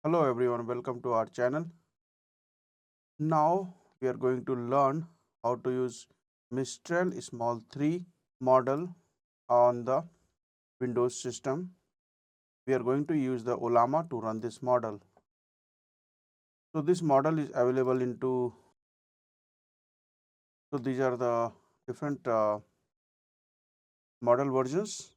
Hello everyone, welcome to our channel. Now we are going to learn how to use Mistral Small 3 model on the Windows system. We are going to use the Olama to run this model. So this model is available into, so these are the different model versions.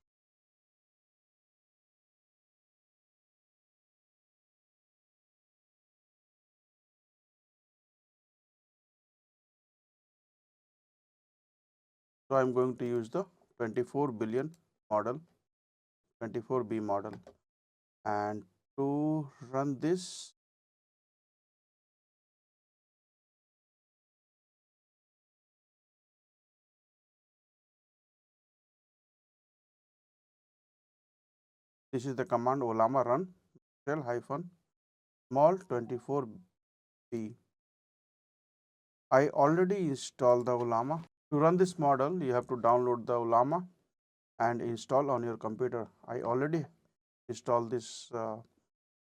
So I am going to use the 24 billion model, 24B model, and to run this, this is the command Olama run shell hyphen small 24B. I already installed the Olama. To run this model, you have to download the Olama and install on your computer. I already installed this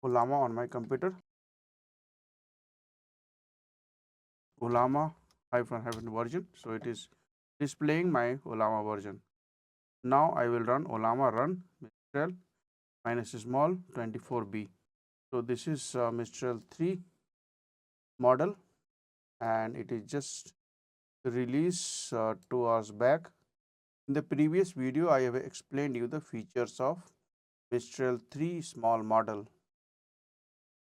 Olama on my computer. Olama hyphen version. So it is displaying my Olama version. Now I will run Olama run Mistral minus small 24B. So this is Mistral 3 model and it is just released 2 hours back. In the previous video, I have explained you the features of Mistral 3 small model.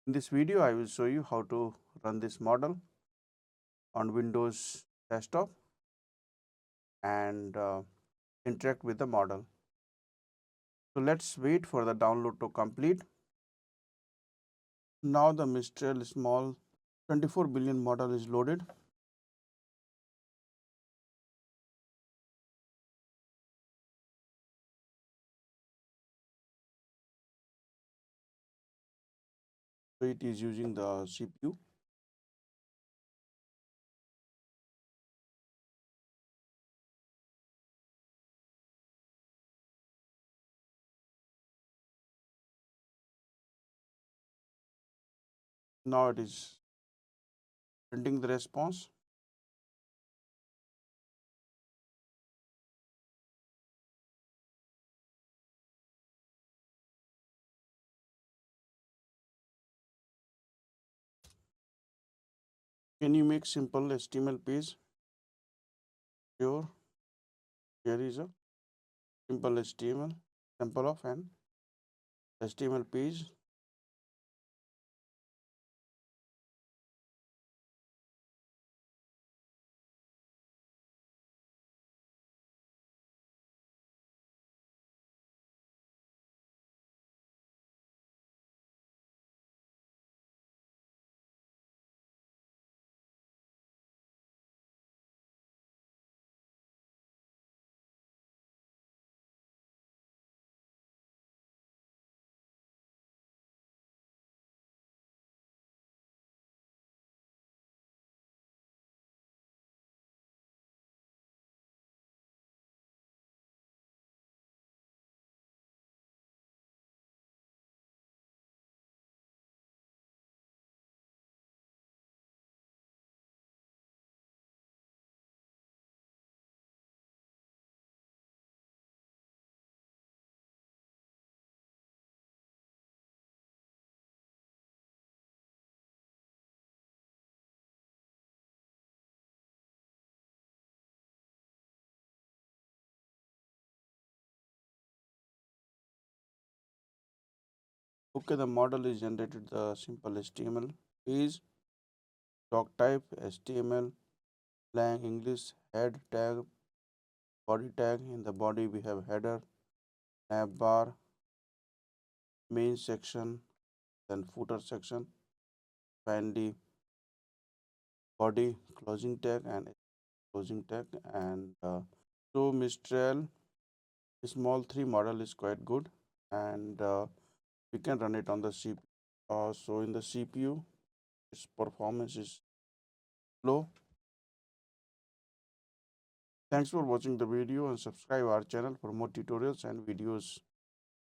In this video, I will show you how to run this model on Windows desktop and interact with the model. So let's wait for the download to complete. Now the Mistral small 24 billion model is loaded. So it is using the CPU. Now it is printing the response. Can you make simple HTML page? Sure. Here is a simple HTML sample of an HTML page. Okay, the model is generated the simple HTML page, doc type, HTML, lang English, head tag, body tag. In the body, we have header, nav bar, main section, then footer section, find the body closing tag and closing tag. And so Mistral small 3 model is quite good and we can run it on the CPU. So in the CPU, its performance is low. Thanks for watching the video and subscribe our channel for more tutorials and videos.